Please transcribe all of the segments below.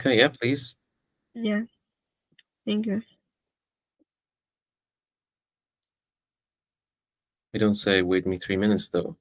Okay, yeah, please. Yeah. Thank you. We don't say wait me 3 minutes though.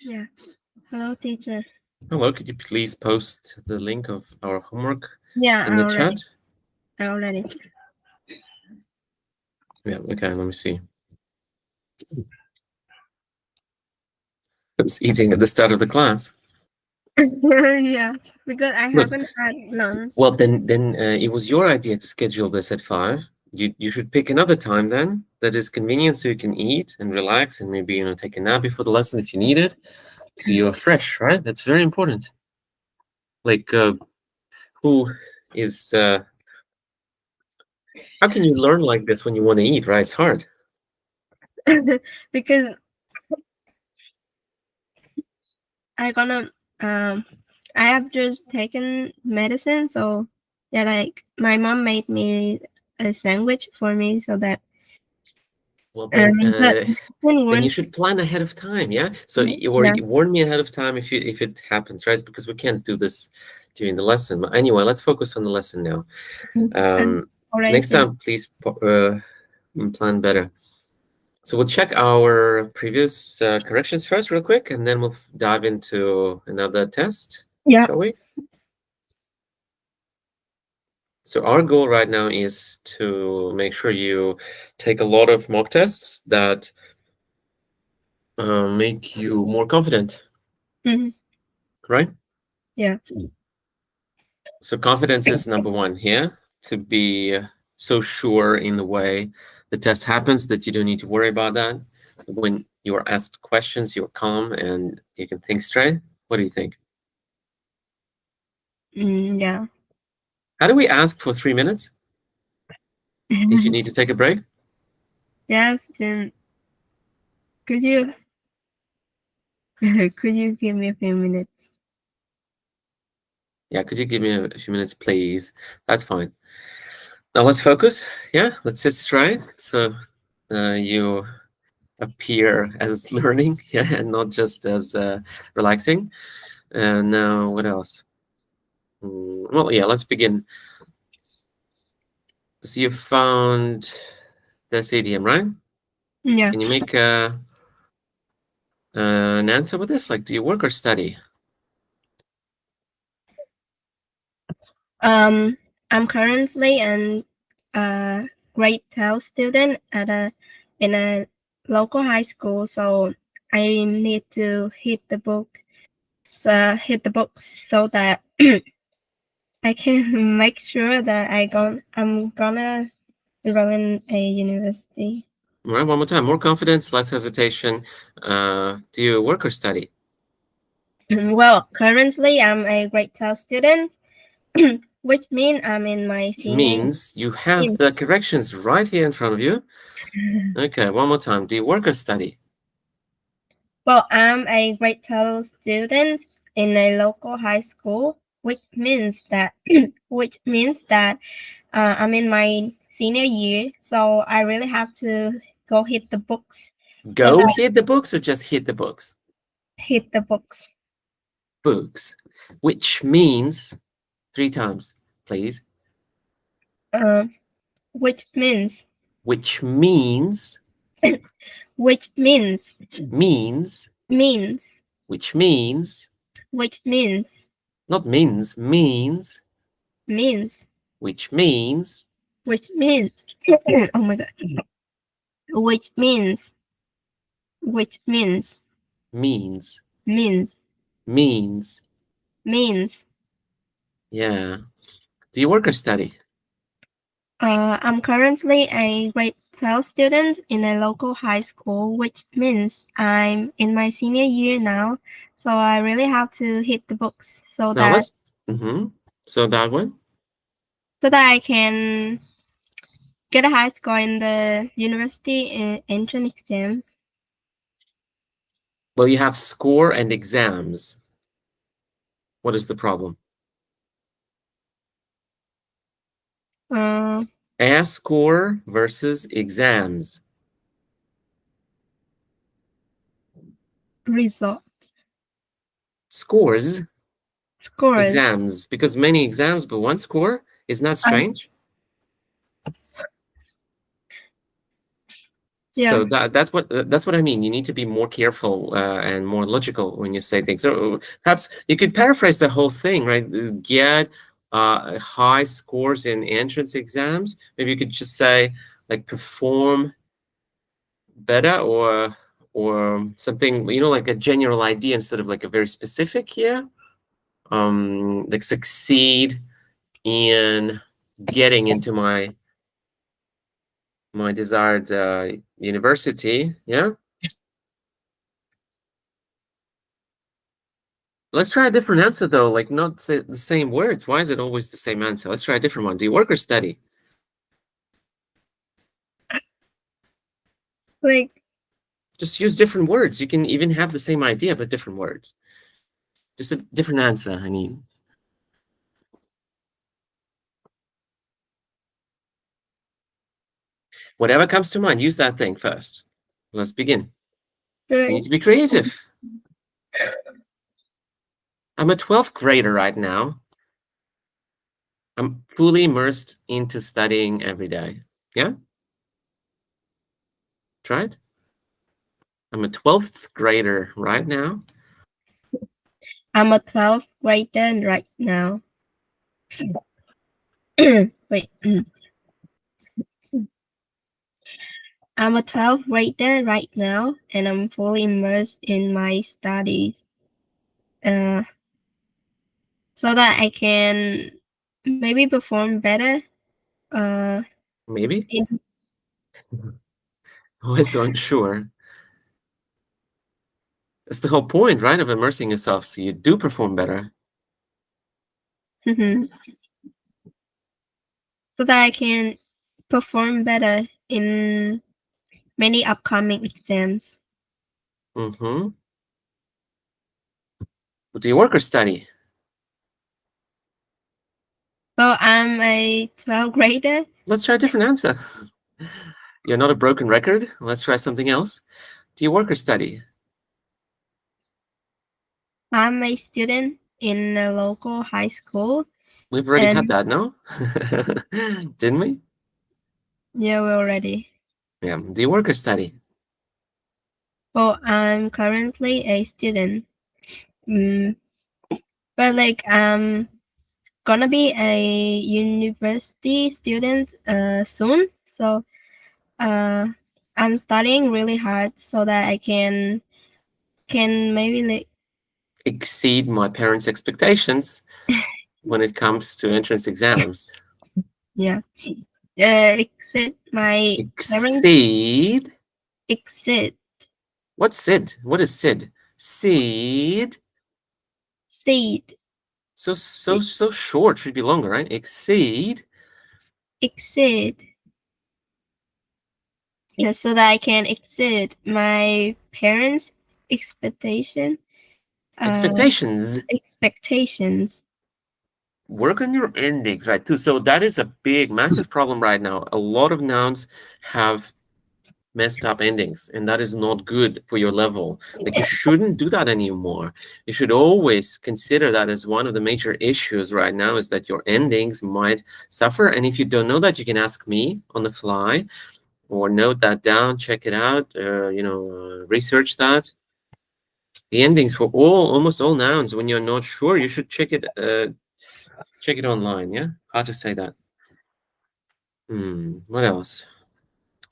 Yeah. Hello, teacher. Hello, could you please post the link of our homework Yeah, in the chat? I already. Yeah, okay, let me see. I was eating at the start of the class. Yeah, because I Look, haven't had lunch. well, then it was your idea to schedule this at 5. You should pick another time then that is convenient so you can eat and relax and maybe take a nap before the lesson if you need it. So you're fresh, right? That's very important. Like who is how can you learn like this when you want to eat, right? It's hard. Because I have just taken medicine, so yeah, like my mom made me a sandwich for me so that Well, then then you should plan ahead of time, yeah? So you yeah. warn me ahead of time if it happens, right? Because we can't do this during the lesson. But anyway, let's focus on the lesson now. Next time, please plan better. So we'll check our previous corrections first real quick, and then we'll dive into another test, shall we? So our goal right now is to make sure you take a lot of mock tests that make you more confident, right? Yeah. So confidence is number one here, to be so sure in the way the test happens that you don't need to worry about that. When you are asked questions, you're calm and you can think straight. What do you think? Yeah. How do we ask for 3 minutes? If you need to take a break? Yes, then could you give me a few minutes? Yeah, could you give me a few minutes, please? That's fine. Now let's focus. Yeah, let's sit straight. So you appear as learning, yeah, and not just as relaxing. And now, what else? Well, yeah, let's begin. So you found this idiom, right? Yeah. Can you make an answer with this? Like, do you work or study? I'm currently an grade 12 student in a local high school, so I need to hit the books so that I can make sure that I'm gonna enroll in a university. All right, one more time. More confidence, less hesitation. Do you work or study? Well, currently I'm a grade 12 student, which means I'm in my senior. Means you have the corrections right here in front of you. Okay, one more time. Do you work or study? Well, I'm a grade 12 student in a local high school, which means that I'm in my senior year, so I really have to go hit the books. Go hit the books or just hit the books? Hit the books. Books, which means 3 times, please. Which means. Which means. Which means. Means. Means. Which means. Which means. Not means, means. Means. Which means. Which means. Oh my god. Which means. Which means. Means. Means. Means. Means. Yeah. Do you work or study? I'm currently a grade 12 student in a local high school, which means I'm in my senior year now. So I really have to hit the books so that So that one? So that I can get a high score in the university entrance exams. Well, you have score and exams. What is the problem? A score versus exams. Results. Scores. Scores. Exams. Because many exams, but one score. Isn't that strange? Yeah. So that's what I mean. You need to be more careful and more logical when you say things. So perhaps you could paraphrase the whole thing, right? Get high scores in entrance exams. Maybe you could just say like perform better or something, you know, like a general idea instead of like a very specific here. Like succeed in getting into my desired university. Yeah. Let's try a different answer though, like not say the same words. Why is it always the same answer? Let's try a different one. Do you work or study? Like, just use different words. You can even have the same idea but different words. Just a different answer, I mean. Whatever comes to mind, use that thing first. Let's begin. You need to be creative. I'm a 12th grader right now. I'm fully immersed into studying every day. Yeah? Try it. I'm a 12th grader right now. I'm a 12th grader right now. Wait. I'm a 12th grader right now, and I'm fully immersed in my studies. So that I can maybe perform better. Maybe? Why so unsure? That's the whole point, right, of immersing yourself, so you do perform better. So that I can perform better in many upcoming exams. Do you work or study? Well, I'm a 12th grader. Let's try a different answer. You're not a broken record. Let's try something else. Do you work or study? I'm a student in a local high school. We've already had that, no? Didn't we? Yeah, we already. Yeah. Do you work or study? Well, I'm currently a student. But like I'm gonna be a university student soon. So I'm studying really hard so that I can maybe like exceed my parents' expectations when it comes to entrance exams. Yeah. Exceed my exceed. Exceed. What's SID? What is SID? Seed. Seed. So short. Should be longer, right? Exceed. Exceed. Yeah, so that I can exceed my parents' expectations. Expectations. Work on your endings, right? Too. So that is a big, massive problem right now. A lot of nouns have messed up endings, and that is not good for your level. Like, you shouldn't do that anymore. You should always consider that as one of the major issues right now, is that your endings might suffer. And if you don't know that, you can ask me on the fly, or note that down, check it out, research that. The endings for almost all nouns, when you're not sure, you should check it online. Yeah, how to say that. What else?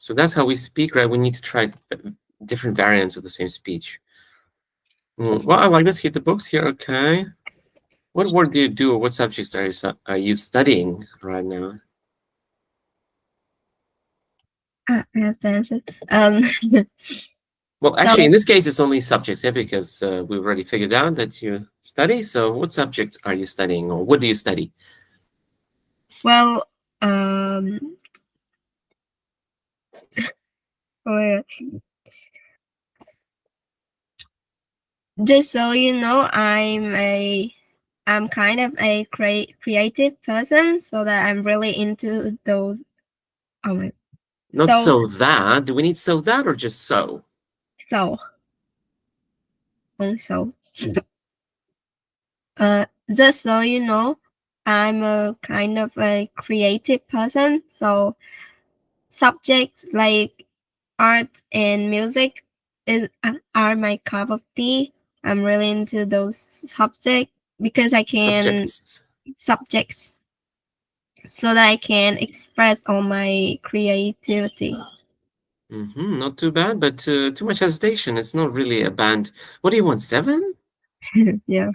So that's how we speak, right? We need to try different variants of the same speech. Well, I like this. Hit the books here. Okay. What work do you do, or what subjects are you studying right now? I have to answer. Well, actually, in this case, it's only subjects, yeah, because we've already figured out that you study. So what subjects are you studying, or what do you study? Well, just so you know, I'm kind of a creative person, so that I'm really into those. Oh my. Not so that. Do we need so that, or just so? So. Only so. Just so you know, I'm a kind of a creative person, so subjects like art and music are my cup of tea. I'm really into those subjects because I can subjects so that I can express all my creativity. Not too bad, but too much hesitation. It's not really a band. What do you want, 7? Yeah.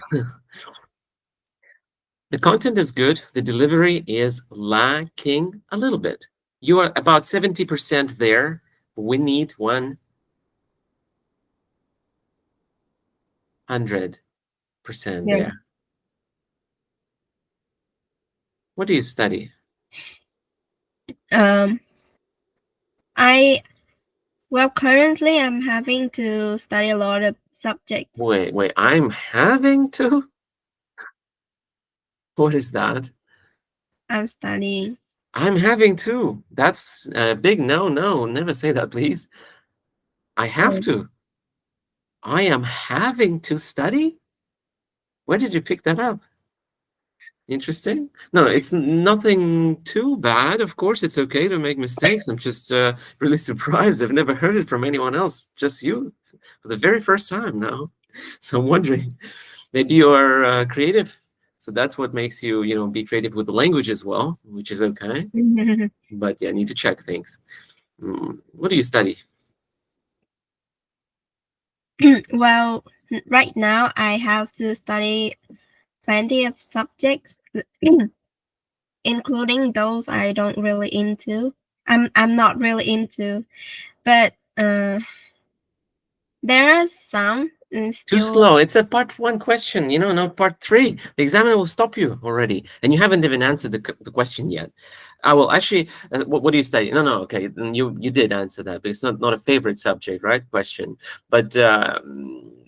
The content is good. The delivery is lacking a little bit. You are about 70% there. We need 100% there. What do you study? Currently I'm having to study a lot of subjects. Wait, I'm having to? What is that? I'm studying. I'm having to. That's a big no, never say that, please. I have to. I am having to study? Where did you pick that up? Interesting. No, it's nothing too bad. Of course, it's okay to make mistakes. I'm just really surprised. I've never heard it from anyone else, just you, for the very first time now. So I'm wondering, maybe you're creative. So that's what makes you, be creative with the language as well, which is okay. But yeah, I need to check things. What do you study? Well, right now I have to study plenty of subjects, including those I don't really into. I'm not really into, but there are some Too slow. It's a part 1 question, not part 3. The examiner will stop you already, and you haven't even answered the question yet. I will actually. What do you study? No, okay. You did answer that, but it's not a favorite subject, right? Question. But all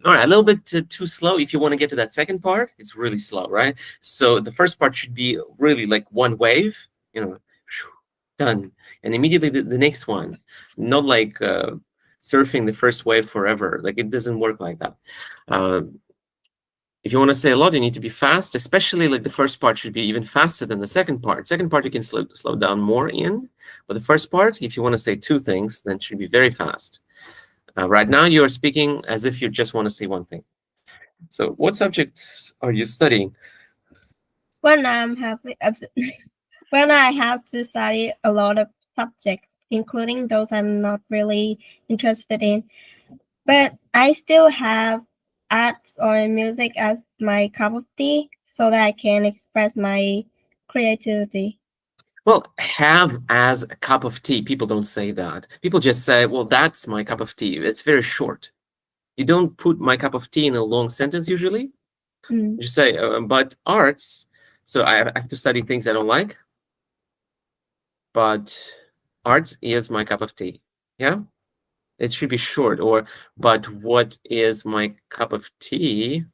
right, a little bit too slow. If you want to get to that second part, it's really slow, right? So the first part should be really like one wave, Done. And immediately the next one. Not like surfing the first wave forever. Like, it doesn't work like that. If you want to say a lot, you need to be fast, especially like the first part should be even faster than the second part. Second part, you can slow down more in. But the first part, if you want to say two things, then it should be very fast. Right now, you are speaking as if you just want to say one thing. So what subjects are you studying? When when I have to study a lot of subjects, including those I'm not really interested in, but I still have arts or music as my cup of tea so that I can express my creativity. Well, have as a cup of tea. People don't say that. People just say, well, that's my cup of tea. It's very short. You don't put my cup of tea in a long sentence usually. You just say, but arts. So I have to study things I don't like. But arts is my cup of tea. Yeah? It should be short. Or, but what is my cup of tea?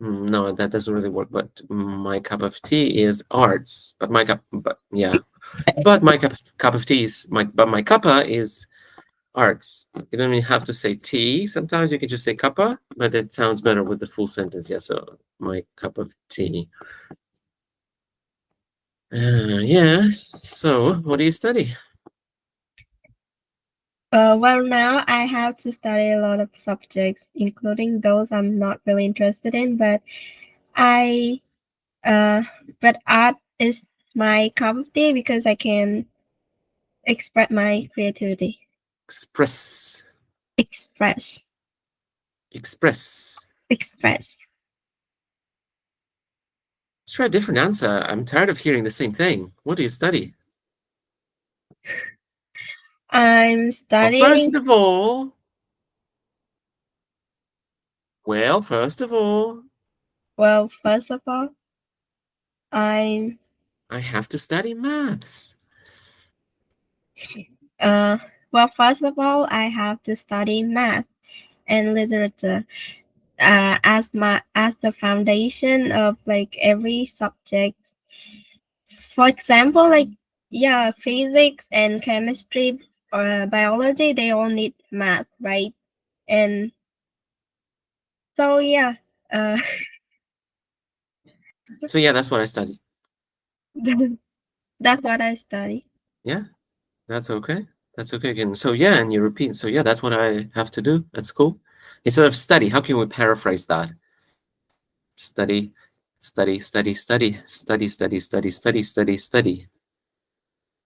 No, that doesn't really work. But my cup of tea is arts. But my cup, but yeah. But my cup of tea is my cuppa is arts. You don't even have to say tea. Sometimes you can just say cuppa, but it sounds better with the full sentence. Yeah, so my cup of tea. Yeah, so what do you study? Well, now I have to study a lot of subjects, including those I'm not really interested in, but but art is my cup of tea because I can express my creativity. Express. Express. Express. Express. Let's try a different answer. I'm tired of hearing the same thing. What do you study? I'm studying. Well, first of all, I have to study maths. Well, first of all, I have to study math and literature as the foundation of like every subject. For example, like physics and chemistry or biology, they all need math, right? And so So yeah, that's what I study. That's what I study. Yeah, that's okay. That's okay again. So yeah, and you repeat. So yeah, that's what I have to do at school. Instead of study, how can we paraphrase that? Study, study, study, study, study, study, study, study, study, study.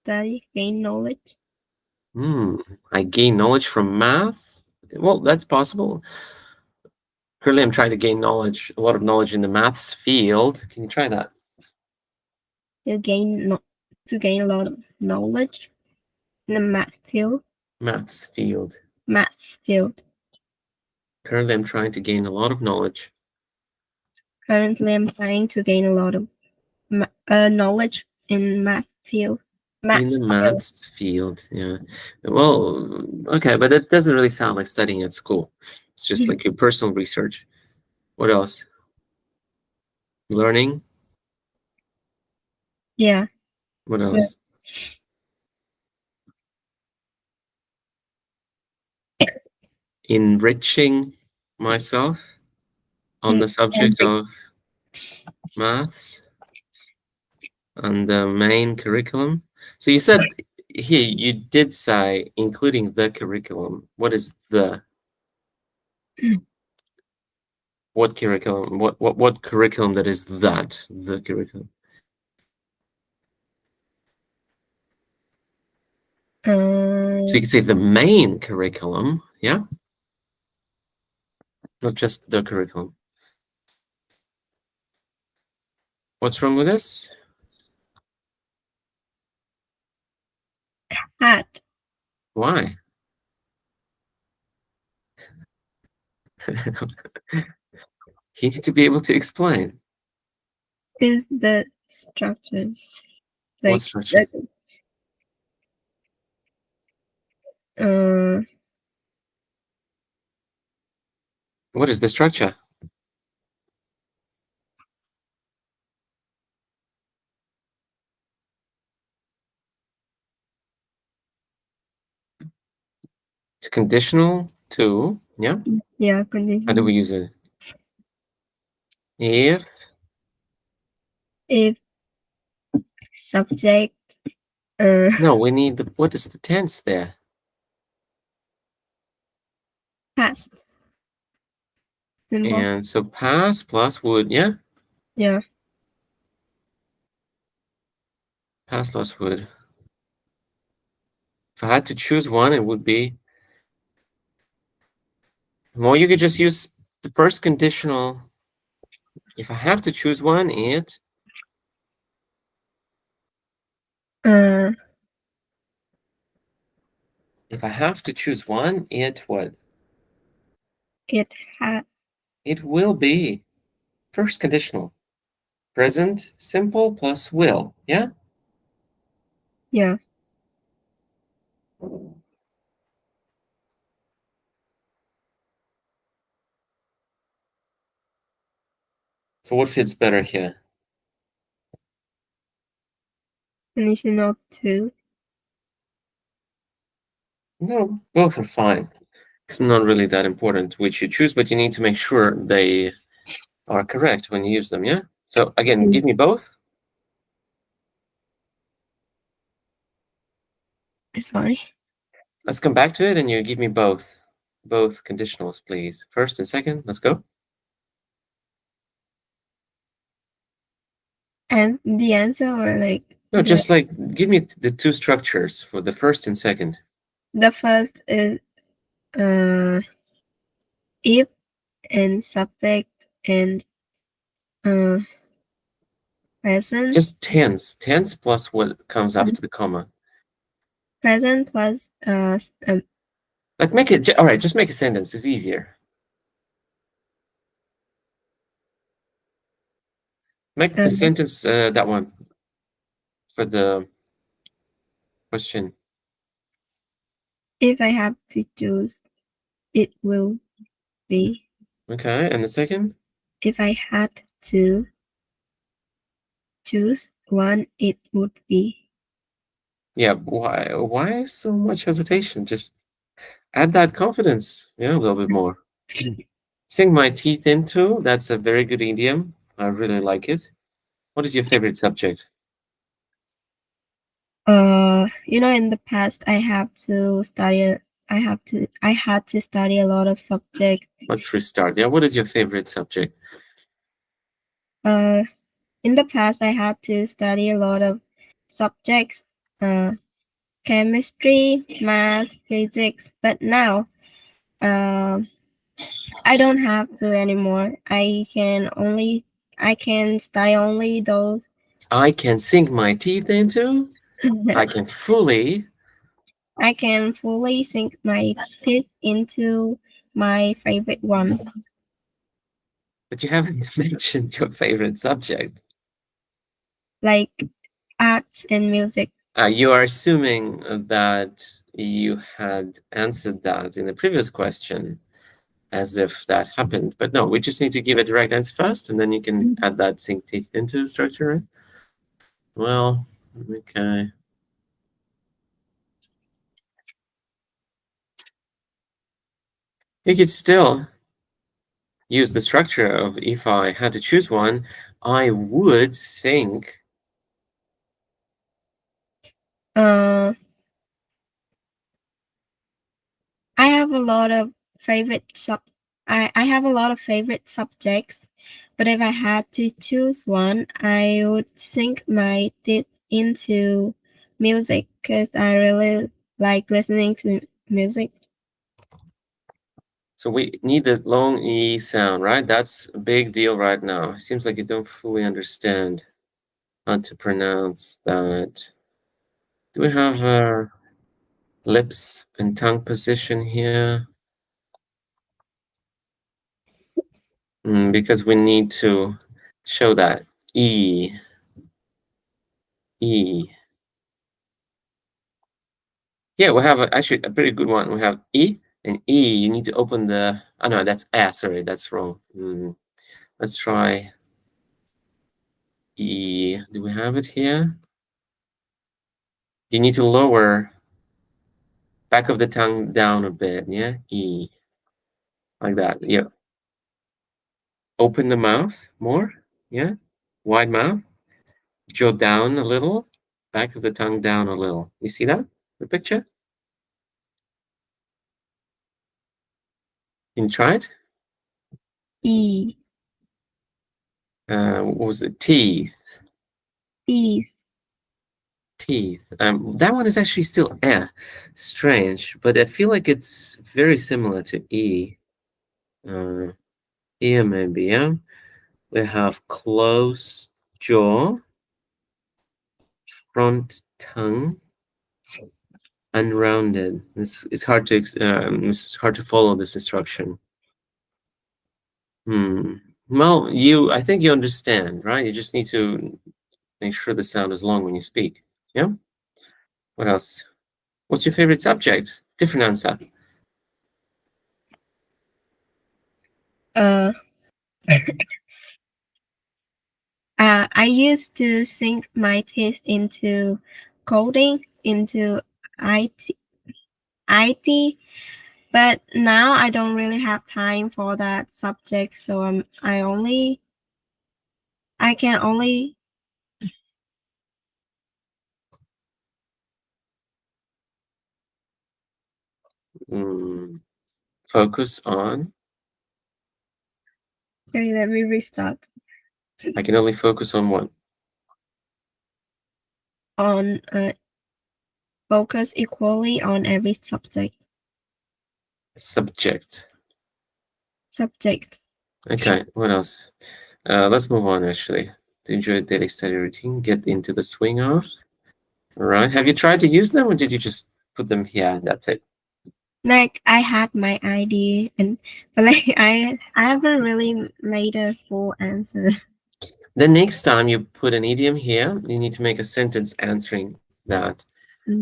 Study, gain knowledge. I gain knowledge from math? Well, that's possible. Currently, I'm trying to gain knowledge, a lot of knowledge in the maths field. Can you try that? To gain a lot of knowledge in the math field. Maths field. Maths field. Currently, I'm trying to gain a lot of knowledge. Currently, I'm trying to gain a lot of knowledge in math field. In the maths field, yeah. Well, okay, but it doesn't really sound like studying at school. It's just like your personal research. What else? Learning? Yeah. What else? Enriching myself on the subject of maths and the main curriculum. So you said here, you did say including the curriculum. What is the? What curriculum? What curriculum that is that? The curriculum. So you could say the main curriculum, yeah? Not just the curriculum. What's wrong with this? Hat. Why? You need to be able to explain. Is the structure. Like, what structure? What is the structure? It's conditional to, yeah? Yeah, conditional. How do we use it? If subject. No, we need the, what is the tense there? Past. Simple. And so past plus would, yeah? Yeah. Past plus would. If I had to choose one, it would be, well, you could just use the first conditional. If I have to choose one, it. If I have to choose one, it what? It will be first conditional. Present simple plus will, yeah? Yeah. So what fits better here? Conditional to. No, both are fine. It's not really that important which you choose, but you need to make sure they are correct when you use them, yeah? So again, give me both. Sorry. Let's come back to it and you give me both conditionals, please. First and second, let's go. And the answer, or like? No, just like give me the two structures for the first and second. The first is if and subject and present. Just tense plus what comes after the comma. Present plus like make it, all right, just make a sentence, it's easier. Make the sentence that one for the question. If I have to choose, it will be. Okay, and the second? If I had to choose one, it would be. Yeah, why so much hesitation? Just add that confidence, yeah, a little bit more. Sink my teeth into, that's a very good idiom. I really like it. What is your favorite subject? In the past I had to study a lot of subjects. Let's restart. Yeah, what is your favorite subject? In the past I had to study a lot of subjects, chemistry, math, physics, but now I don't have to anymore. I can study only those. I can sink my teeth into. I can fully sink my teeth into my favorite ones. But you haven't mentioned your favorite subject. Like arts and music. You are assuming that you had answered that in the previous question as if that happened. But no, we just need to give a direct answer first, and then you can add that sink teeth into structure, right? Well, okay. You could still use the structure of if I had to choose one, I would sink. I have a lot of favorite I have a lot of favorite subjects, but if I had to choose one, I would sink my teeth into music because I really like listening to music. So we need the long E sound, right? That's a big deal right now. It seems like you don't fully understand how to pronounce that. Do we have lips and tongue position here? Because we need to show that E. Yeah, we have actually a pretty good one. We have E and E. You need to open the, oh no, that's A, sorry, that's wrong. Let's try E. Do we have it here? You need to lower Back of the tongue down a bit, yeah? E. Like that, yeah. Open the mouth more, yeah? Wide mouth. Jaw down a little. Back of the tongue down a little. You see that? The picture? Can you try it? E. What was it? Teeth. Teeth. Teeth. That one is actually still strange, but I feel like it's very similar to E. Ear maybe, yeah? We have closed jaw, front tongue, unrounded. It's hard to follow this instruction. Well, I think you understand, right? You just need to make sure the sound is long when you speak. Yeah? What else? What's your favorite subject? Different answer. I used to sink my teeth into coding, into IT, but now I don't really have time for that subject, so I can only Focus on. Okay, let me restart. I can only focus on one. On focus equally on every subject. Subject. Okay, what else? Let's move on, actually. To enjoy daily study routine, get into the swing of. All right. Have you tried to use them, or did you just put them here? That's it. Like, I have my idea, but like I haven't really made a full answer. The next time you put an idiom here, you need to make a sentence answering that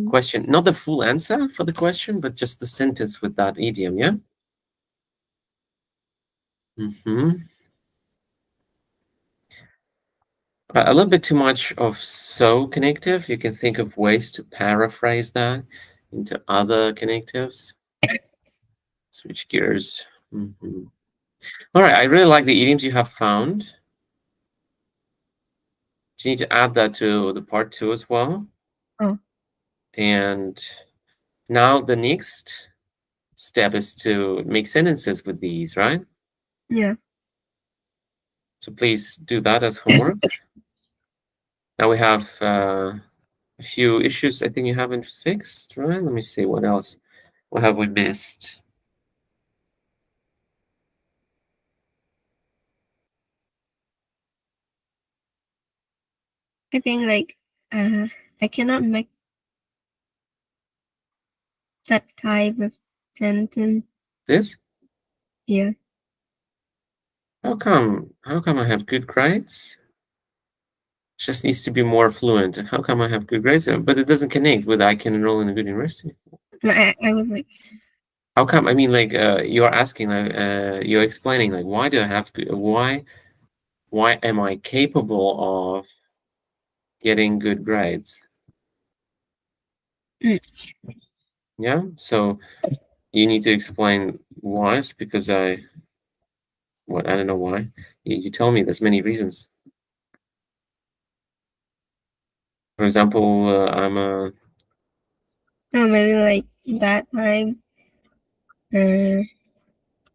question. Not the full answer for the question, but just the sentence with that idiom, yeah? A little bit too much of so connective. You can think of ways to paraphrase that into other connectives. Switch gears. All right, I really like the idioms you have found. You need to add that to the part 2 as well. Oh. And now the next step is to make sentences with these, right? Yeah. So please do that as homework. Now we have a few issues I think you haven't fixed, right? Let me see what else. What have we missed? I think like I cannot make that type of sentence. This? Yeah. How come I have good grades? Just needs to be more fluent. How come I have good grades? But it doesn't connect with I can enroll in a good university. I was like, how come? I mean, like you're asking, you're explaining, like why do I have to? Why am I capable of getting good grades? Yeah. So you need to explain why. It's because I don't know why. You tell me. There's many reasons. For example, I'm a. no, maybe like that time.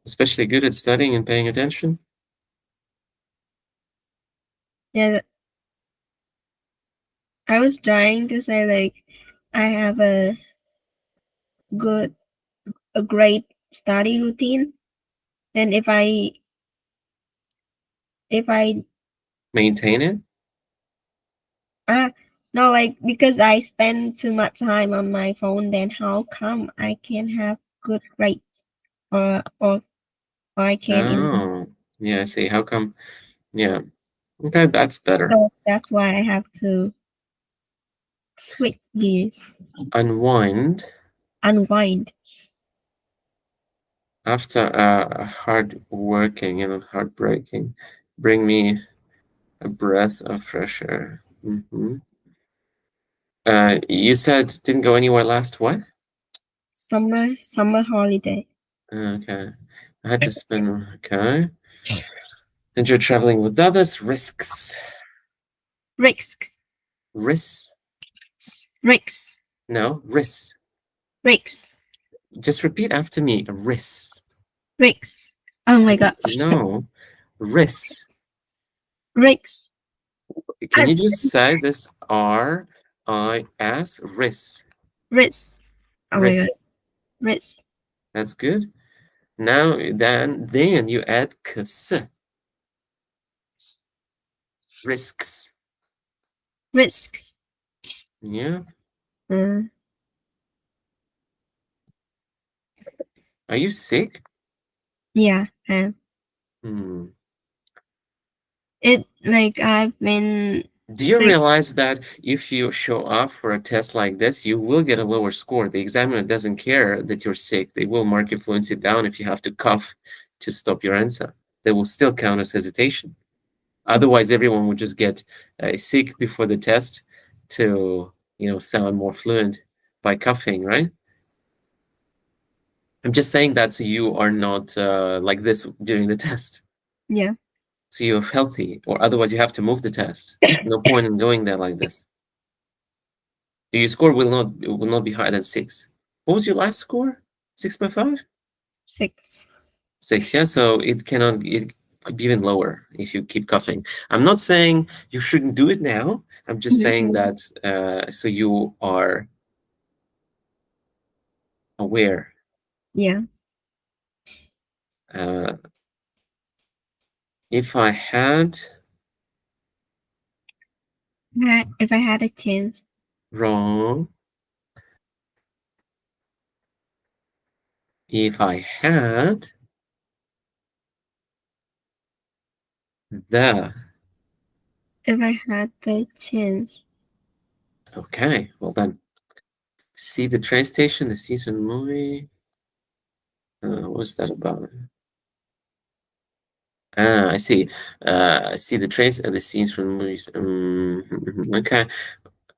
Especially good at studying and paying attention. Yeah. I was trying to say like I have a great study routine, and if I maintain it. No, like because I spend too much time on my phone, then how come I can have good grades or I can Oh, yeah, I see. How come? Yeah. Okay, that's better. So that's why I have to switch gears. Unwind. After hard working and heartbreaking, bring me a breath of fresh air. You said didn't go anywhere last what? Summer holiday. Okay. I had to spend. Okay. Enjoy traveling with others. Risks. Risks. Risks. Risks. No, risks. Risks. Just repeat after me. Risks. Risks. Oh my god. No. Risks. Risks. Can you just say this R-I-S? Risks. Risks. Oh my god. Risks. That's good. Now then you add ks. Risks. Risks. Yeah. Mm. Are you sick? Yeah, I am. It like I've been. Do you realize that if you show up for a test like this, you will get a lower score? The examiner doesn't care that you're sick. They will mark your fluency down if you have to cough to stop your answer. They will still count as hesitation. Otherwise, everyone would just get sick before the test to, sound more fluent by coughing, right? I'm just saying that so you are not like this during the test. Yeah. So you're healthy, or otherwise you have to move the test. No point in going there like this. Your score will not be higher than 6. What was your last score? 6.5? 6. 6, yeah. So it could be even lower if you keep coughing. I'm not saying you shouldn't do it now. I'm just saying that so you are aware. Yeah. If I had a chance. Wrong. If I had the. If I had the chance. Okay, well done. See the train station, the scenes in the movie. What's that about? I see. I see the trains and the scenes from the movies. Okay.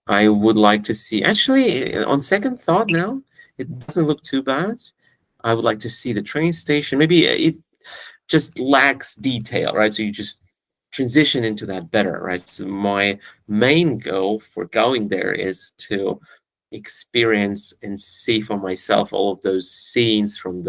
I would like to see. Actually, on second thought now, it doesn't look too bad. I would like to see the train station. Maybe it just lacks detail, right? So you just transition into that better, right? So my main goal for going there is to experience and see for myself all of those scenes from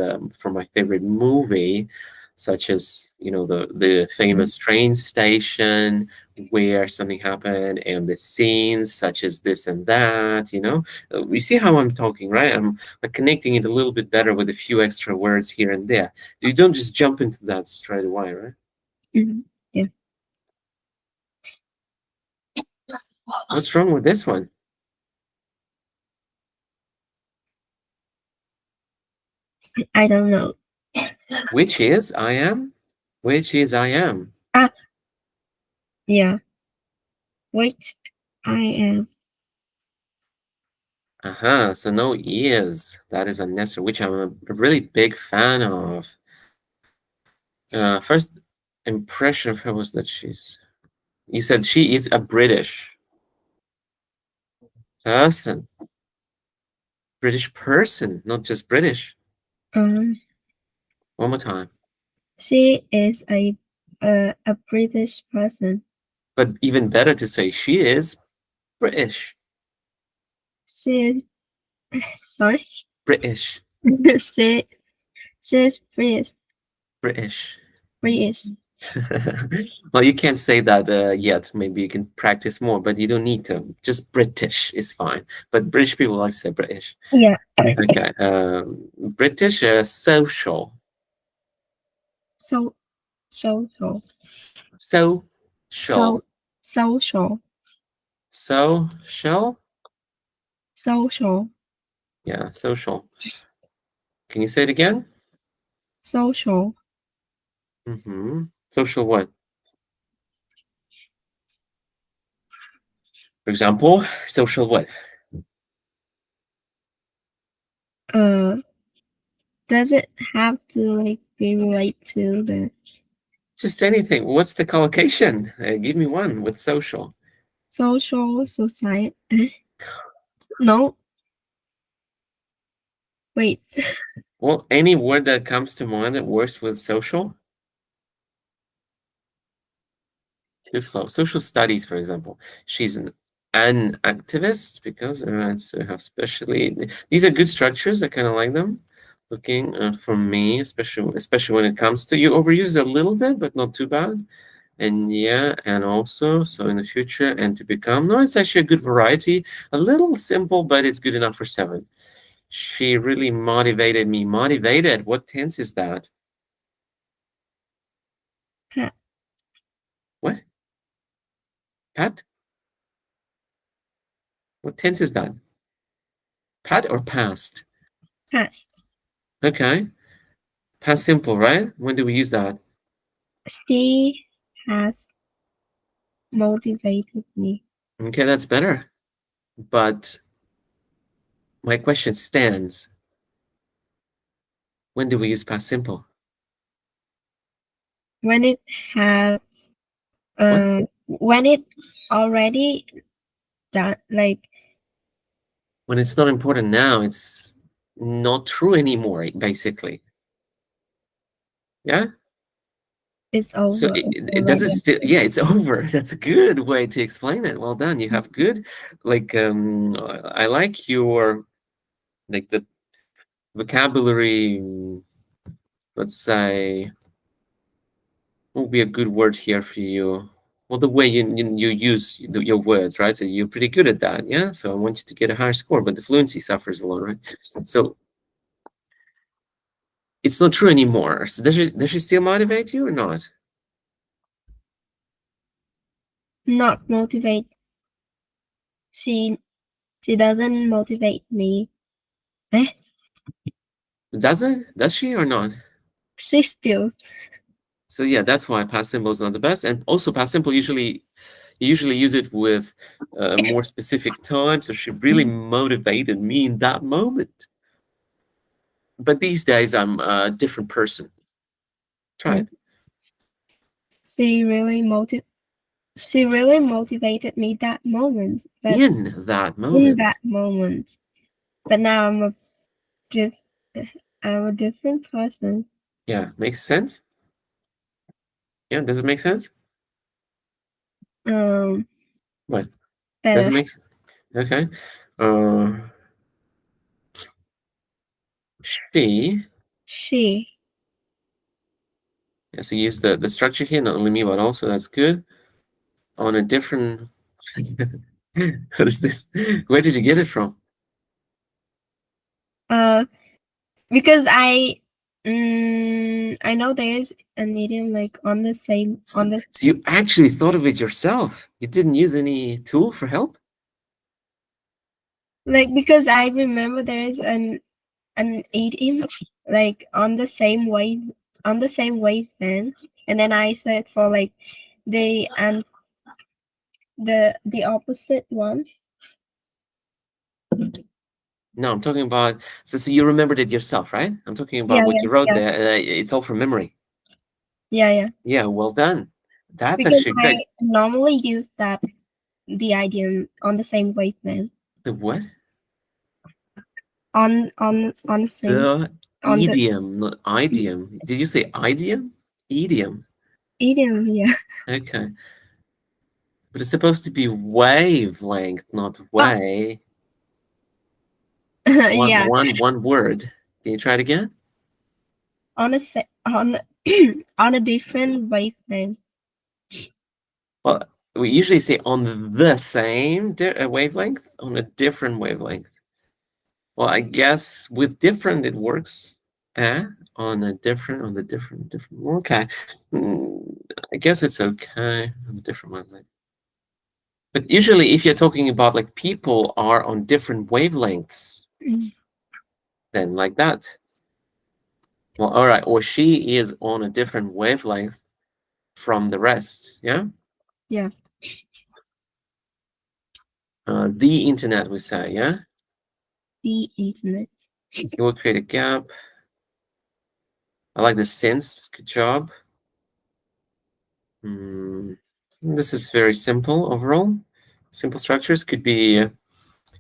my favorite movie, such as the famous train station where something happened, and the scenes such as this and that. You see how I'm talking, right? I'm like connecting it a little bit better with a few extra words here and there. You don't just jump into that straight away, right? Yeah. What's wrong with this one? I don't know. Which is I am? Which is I am? Yeah. Which I am. So no is. That is unnecessary, which I'm a really big fan of. First impression of her was that you said she is a British person. British person, not just British. One more time. She is a British person. But even better to say she is British. She is, sorry? British. She is British. British. British. Well, you can't say that yet. Maybe you can practice more, but you don't need to. Just British is fine. But British people like to say British. Yeah. Okay. British social. Social. Social. Social. Social. Social. Yeah, social. Can you say it again? Social. Social what? For example, social what? Does it have to be related to the? Just anything. What's the collocation? Give me one with social. Social society. No. Wait. Well, any word that comes to mind that works with social. Too slow. Social studies, for example. She's an activist because have especially these are good structures. I kind of like them. Looking for me, especially when it comes to, you overused a little bit, but not too bad. And yeah, and also, so in the future, and to become. No, it's actually a good variety. A little simple, but it's good enough for 7. She really motivated me. Motivated. What tense is that? Pat. What? Pat? What tense is that? Pat or past? Past. Okay. Past simple, right? When do we use that? She has motivated me. Okay, that's better. But my question stands. When do we use past simple? When it has, when it already done, like. When it's not important now, it's not true anymore, basically. Yeah? It's over. So it doesn't still, yeah, it's over. That's a good way to explain it. Well done. You have good, like, I like your, like, the vocabulary, let's say, what would be a good word here for you? Well, the way you use your words, right? So you're pretty good at that, yeah? So I want you to get a higher score, but the fluency suffers a lot, right? So it's not true anymore. So does she still motivate you or not? Not motivate. She doesn't motivate me. Does she or not? She still. So yeah, that's why past simple is not the best. And also past simple you usually use it with more specific times. So she really motivated me in that moment. But these days I'm a different person. Try it. She really motivated me that moment. But in that moment. But now I'm a different person. Yeah, makes sense. Yeah, does it make sense? What? Better. Does it make sense? Okay. She. Yeah, so use the structure here, not only me, but also that's good. On a different. What is this? Where did you get it from? Because I know there's an idiom like on the same on the. So you actually thought of it yourself. You didn't use any tool for help? Like, because I remember there is an idiom like on the same wavelength, and then I said for like the opposite one. No, I'm talking about, so you remembered it yourself, right? I'm talking about what you wrote there. It's all from memory. Yeah. Yeah, well done. That's because actually great. I normally use the idiom on the same wavelength. The what? On the same. The idiom, not idiom. Did you say idiom? Idiom. Idiom, yeah. Okay. But it's supposed to be wavelength, not way. Yeah. One word. Can you try it again? On a different wavelength. Well, we usually say on the same wavelength, on a different wavelength. Well, I guess with different it works. On the different. Okay. I guess it's okay on a different wavelength. But usually, if you're talking about like people are on different wavelengths, then like that. Well, all right. Or she is on a different wavelength from the rest. Yeah. Yeah. The internet, we say, yeah. The internet. You will create a gap. I like the sense. Good job. This is very simple overall. Simple structures could be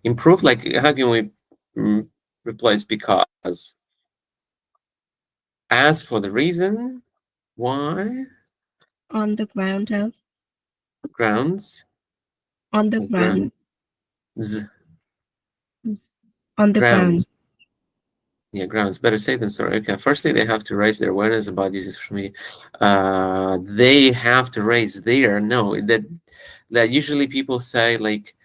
improved. Like, how can we replace because. As for the reason why. On the ground. Grounds. On the ground. On the Grounds. ground. Yeah, grounds. Better safe than sorry. Okay. Firstly, they have to raise their awareness about using social media. They have to raise their. No, that usually people say like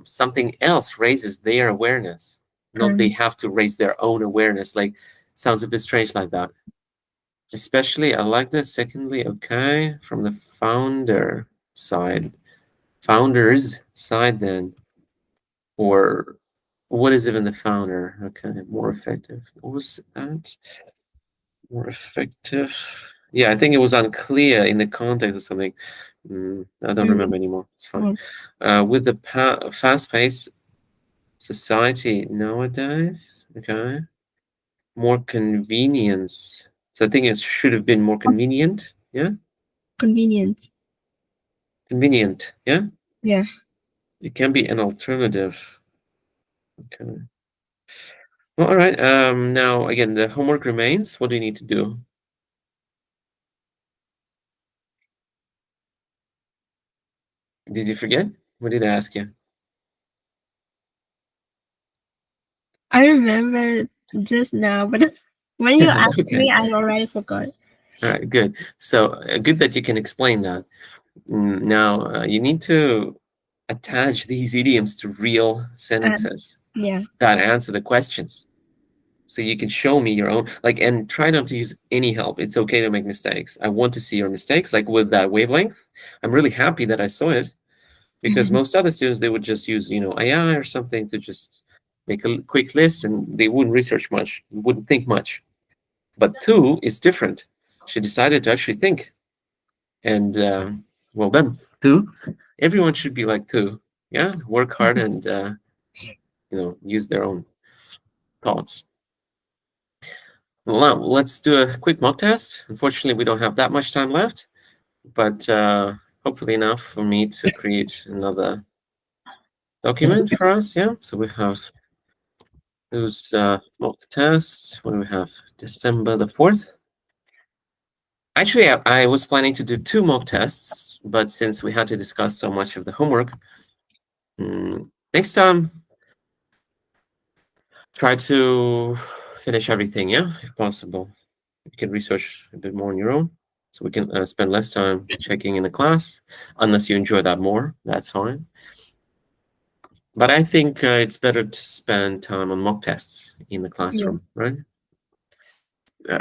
something else raises their awareness. Not they have to raise their own awareness. Like sounds a bit strange like that. Especially, I like this. Secondly, okay, from the founder side, founder's side, then, or what is even the founder? Okay, more effective. What was that? More effective. Yeah, I think it was unclear in the context of something. I don't remember anymore. It's fine. With the fast-paced society nowadays, okay, more convenience. So I think it should have been more convenient. Yeah. Convenience. Convenient. Yeah. Yeah. It can be an alternative. Okay. Well, all right. Now again, the homework remains. What do you need to do? Did you forget? What did I ask you? I remember just now, but when you asked Okay. me, I already forgot. All right, good. So good that you can explain that. Now you need to attach these idioms to real sentences Yeah. that answer the questions. So you can show me your own, like, and try not to use any help. It's okay to make mistakes. I want to see your mistakes, like with that wavelength. I'm really happy that I saw it, because most other students, they would just use, AI or something to just make a quick list, and they wouldn't research much, wouldn't think much. But two is different. She decided to actually think, and well done, two. Everyone should be like two. Yeah, work hard and use their own thoughts. Well, let's do a quick mock test. Unfortunately, we don't have that much time left, but hopefully enough for me to create another document for us. Yeah, so we have those mock tests. What do we have? December the 4th. Actually, I was planning to do 2 mock tests, but since we had to discuss so much of the homework, next time, try to finish everything, yeah, if possible. You can research a bit more on your own, so we can spend less time checking in the class. Unless you enjoy that more, that's fine. But I think it's better to spend time on mock tests in the classroom, right?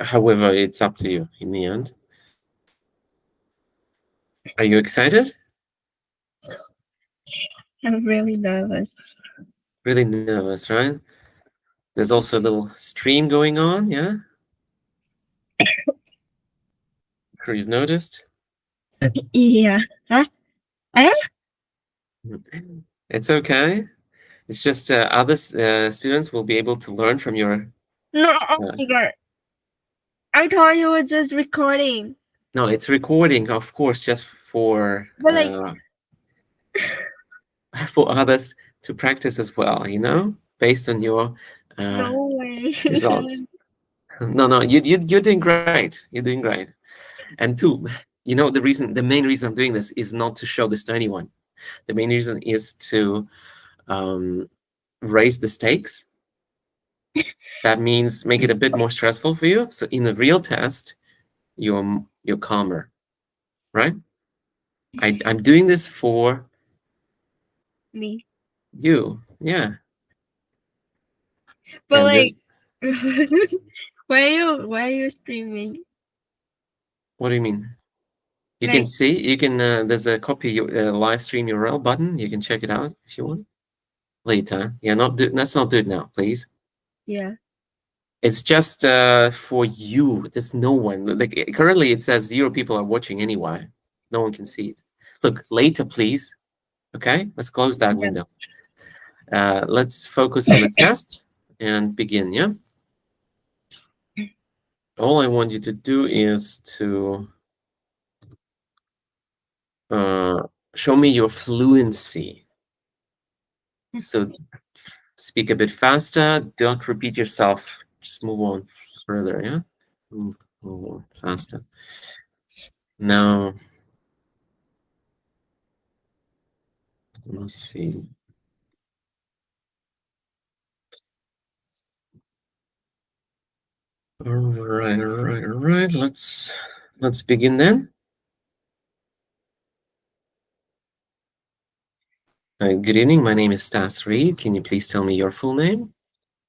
However, it's up to you in the end. Are you excited? I'm really nervous. Really nervous, right? There's also a little stream going on, yeah? I'm sure you've noticed. Yeah. Huh? It's okay. It's just other students will be able to learn from your... No, oh my God. I thought you were just recording. No, it's recording, of course, just for for others to practice as well, based on your no way. results. No, you're doing great. You're doing great. And two, the main reason I'm doing this is not to show this to anyone. The main reason is to raise the stakes. That means make it a bit more stressful for you. So in the real test, you're calmer, right? I'm doing this for me. You, yeah. But and why are you streaming? What do you mean? You can see, there's a copy live stream URL button. You can check it out if you want later. Yeah, let's not do it now, please. Yeah. It's just for you. There's no one. Like currently, it says 0 people are watching anyway. No one can see it. Look, later, please. Okay, let's close that window. Let's focus on the test and begin, yeah? All I want you to do is to show me your fluency. So speak a bit faster. Don't repeat yourself. Just move on further, yeah? Move on faster. Now, let's see. All right. Let's begin then. Good evening. My name is Stass Reed. Can you please tell me your full name?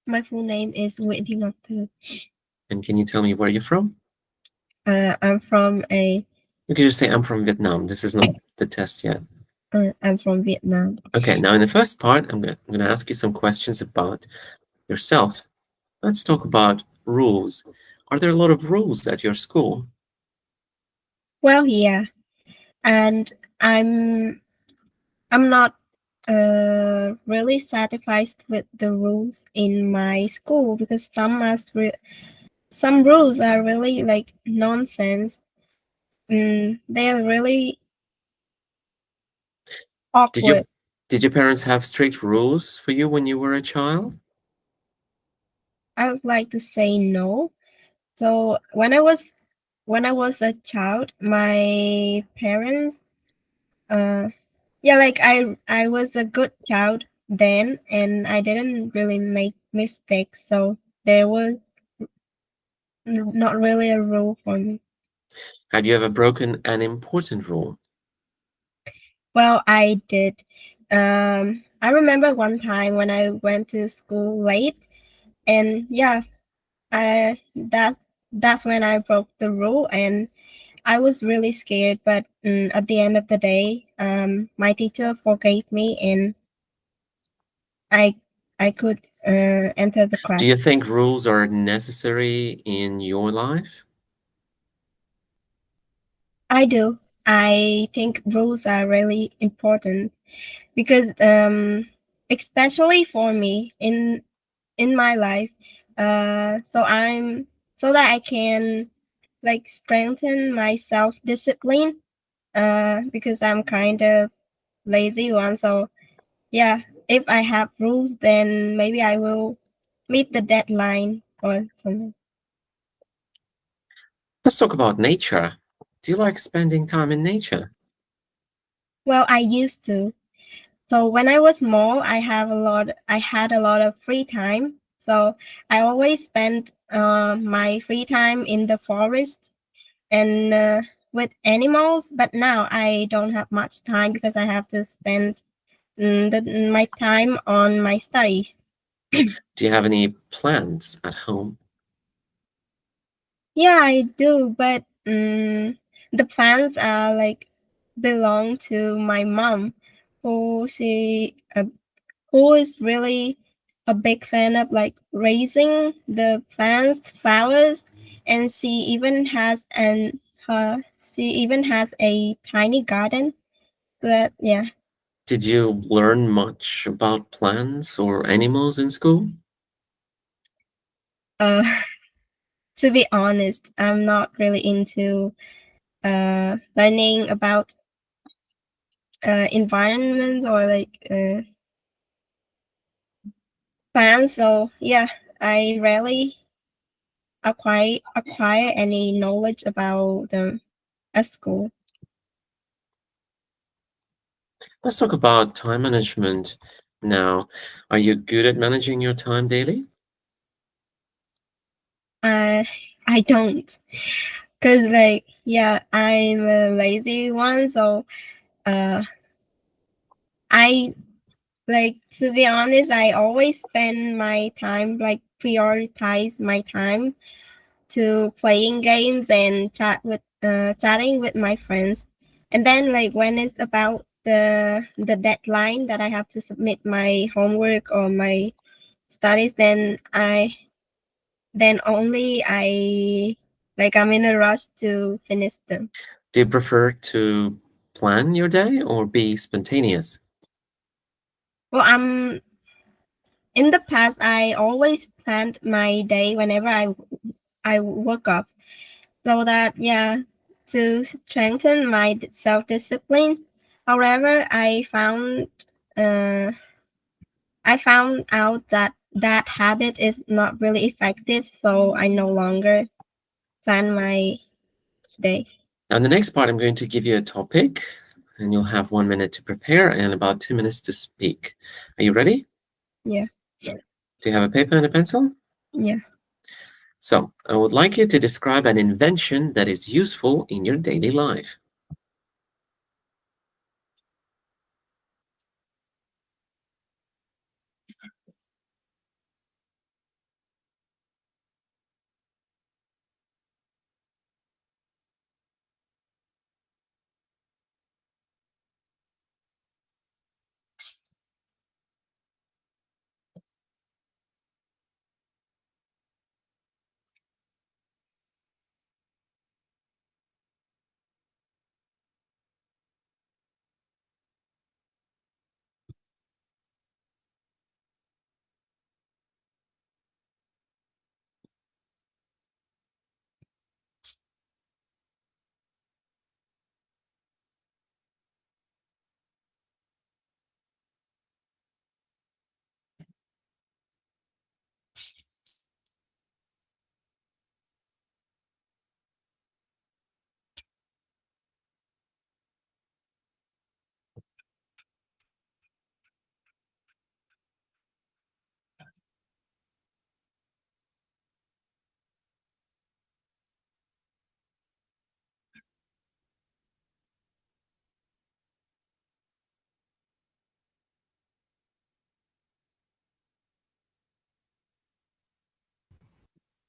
My full name is Nguyễn Thị Ngọc Thư. And can you tell me where you're from? I'm from a... You can just say, I'm from Vietnam. This is not the test yet. I'm from Vietnam. Okay, now in the first part, I'm going to ask you some questions about yourself. Let's talk about rules. Are there a lot of rules at your school? Well, yeah. And I'm not really satisfied with the rules in my school, because some rules are really like nonsense. They're really awkward. Did your parents have strict rules for you when you were a child? I would like to say no. So when I was a child, my parents, like I was a good child then, and I didn't really make mistakes, so there was not really a rule for me. Have you ever broken an important rule? Well, I did. I remember one time when I went to school late, and yeah, that's when I broke the rule, and I was really scared. But at the end of the day, my teacher forgave me, and I could enter the class. Do you think rules are necessary in your life? I do. I think rules are really important, because especially for me in my life, so that I can like strengthen my self-discipline, because I'm kind of lazy one. So yeah, if I have rules, then maybe I will meet the deadline or something. Let's talk about nature. Do you like spending time in nature? Well, I used to. So when I was small, I had a lot of free time. So I always spent my free time in the forest and with animals. But now I don't have much time, because I have to spend my time on my studies. Do you have any plants at home? Yeah, I do, but the plants are like belong to my mom, who who is really a big fan of like raising the plants, flowers, and she even has a tiny garden. But yeah. Did you learn much about plants or animals in school? To be honest, I'm not really into learning about environments or like plants. So yeah, I rarely acquire any knowledge about them at school. Let's talk about time management now. Are you good at managing your time daily? I don't, because like yeah, I'm a lazy one. So I like, to be honest, I always spend my time like prioritize my time to playing games and chatting with my friends. And then like when it's about the deadline that I have to submit my homework or my studies, then only I'm in a rush to finish them. Do you prefer to plan your day or be spontaneous? Well, in the past, I always planned my day whenever I woke up, so that yeah, to strengthen my self-discipline. However, I found I found out that that habit is not really effective, so I no longer plan my day. Now, in the next part, I'm going to give you a topic, and you'll have 1 minute to prepare and about 2 minutes to speak. Are you ready? Yeah. Do you have a paper and a pencil? Yeah. So, I would like you to describe an invention that is useful in your daily life.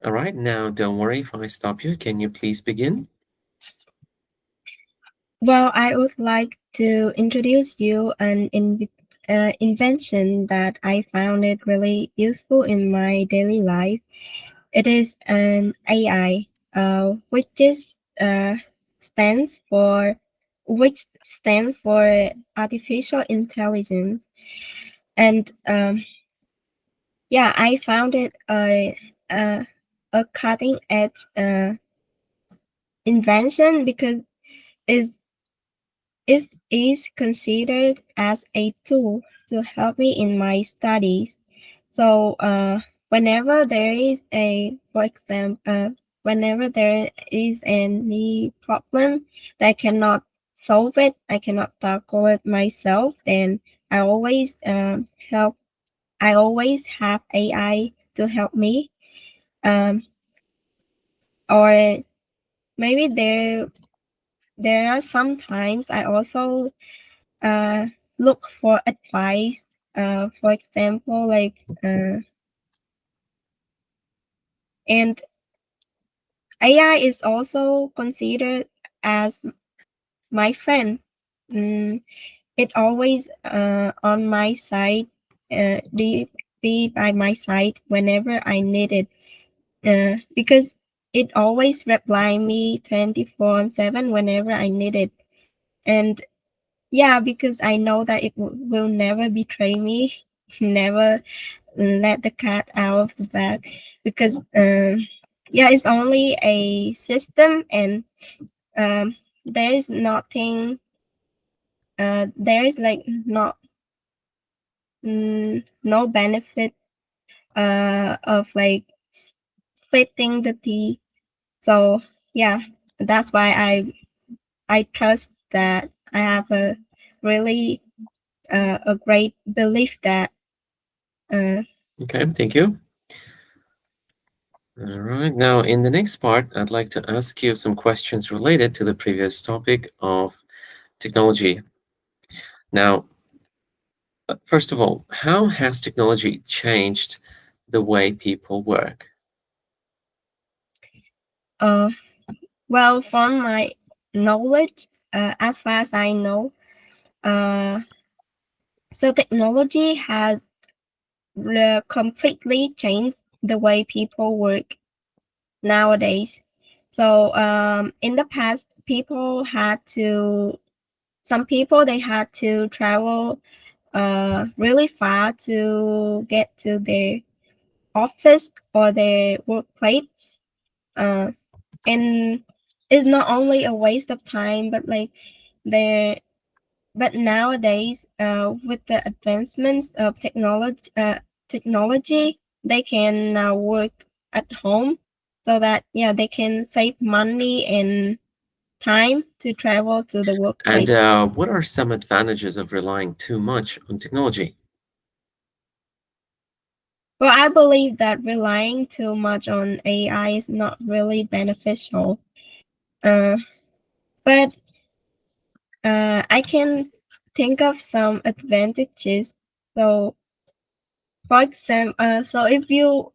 All right, now don't worry if I stop you. Can you please begin? Well, I would like to introduce you an invention that I found it really useful in my daily life. It is an AI, which is stands for which stands for artificial intelligence, and yeah, I found it a cutting edge invention because it is considered as a tool to help me in my studies. So whenever there is for example, whenever there is any problem that I cannot solve it, I cannot tackle it myself, then I always help. I always have AI to help me. Um, or maybe there are sometimes I also uh, look for advice. For example, and AI is also considered as my friend. Mm, it always on my side, be by my side whenever I need it. Because it always reply me 24/7 whenever I need it. And yeah, because I know that it will never betray me, never let the cat out of the bag. Because yeah, it's only a system, and there is nothing. There is like not no benefit of like splitting the tea. So yeah, that's why I trust that I have a really a great belief that. Okay, thank you. All right, now in the next part, I'd like to ask you some questions related to the previous topic of technology. Now, first of all, how has technology changed the way people work? Well, from my knowledge, as far as I know, so technology has completely changed the way people work nowadays. So in the past, some people they had to travel really far to get to their office or their workplace. And it's not only a waste of time, but like there But nowadays, with the advancements of technology, they can now work at home, so that they can save money and time to travel to the workplace. And what are some advantages of relying too much on technology? Well, I believe that relying too much on AI is not really beneficial. But I can think of some advantages. So, for example, so if you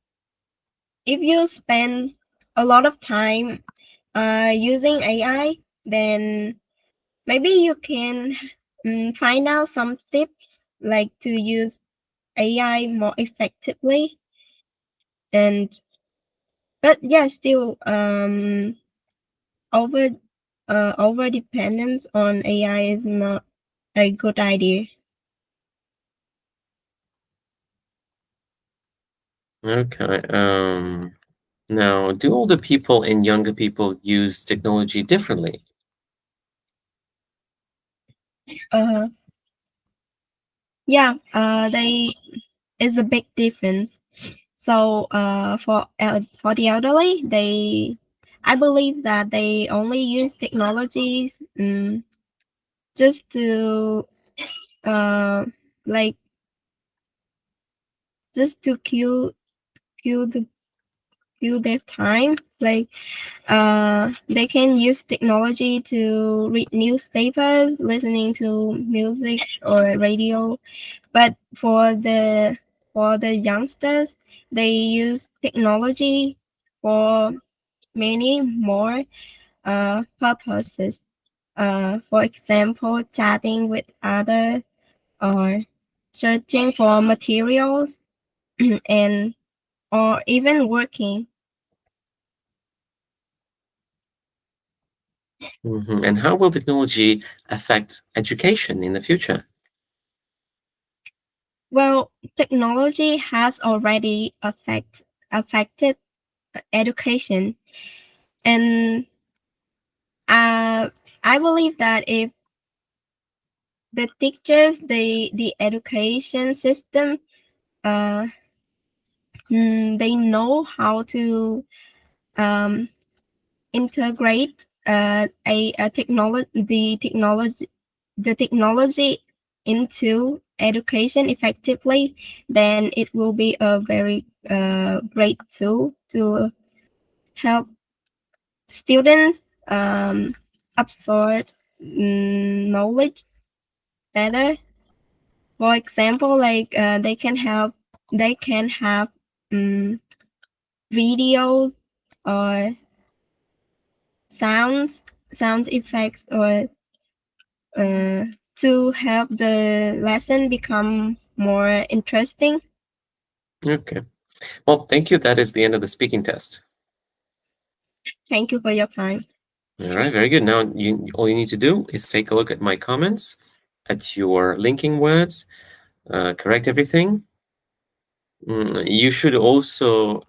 spend a lot of time using AI, then maybe you can find out some tips like to use AI more effectively. But still over dependence on AI is not a good idea. Okay. Now, do older people and younger people use technology differently? They is a big difference. So for the elderly, I believe that they only use technologies just to uh like just to kill their time. Like they can use technology to read newspapers, listening to music or radio. But for the youngsters, they use technology for many more purposes. For example, chatting with others or searching for materials and or even working. And how will technology affect education in the future? Well, technology has already affected education, and I believe that if the teachers, the education system, they know how to integrate a technology into education effectively, then it will be a very great tool to help students absorb knowledge better. For example, like they can have videos or sound effects or to help the lesson become more interesting. Okay. Well, thank you. That is the end of the speaking test. Thank you for your time. All right, very good. Now, all you need to do is take a look at my comments, at your linking words, correct everything. You should also,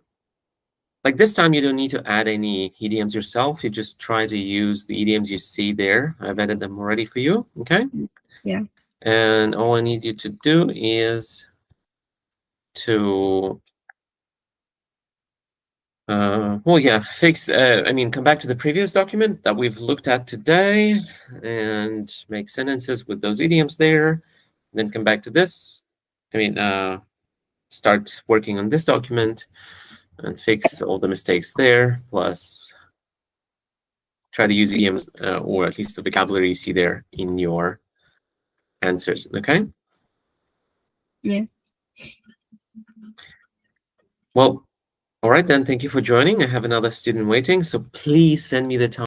like this time, you don't need to add any idioms yourself. You just try to use the idioms you see there. I've added them already for you, okay? Yeah. And all I need you to do is to come back to the previous document that we've looked at today and make sentences with those idioms there. Then come back to this. Start working on this document and fix all the mistakes there, plus try to use idioms or at least the vocabulary you see there in your answers, okay? Yeah. Well, all right then, thank you for joining. I have another student waiting, so please send me the time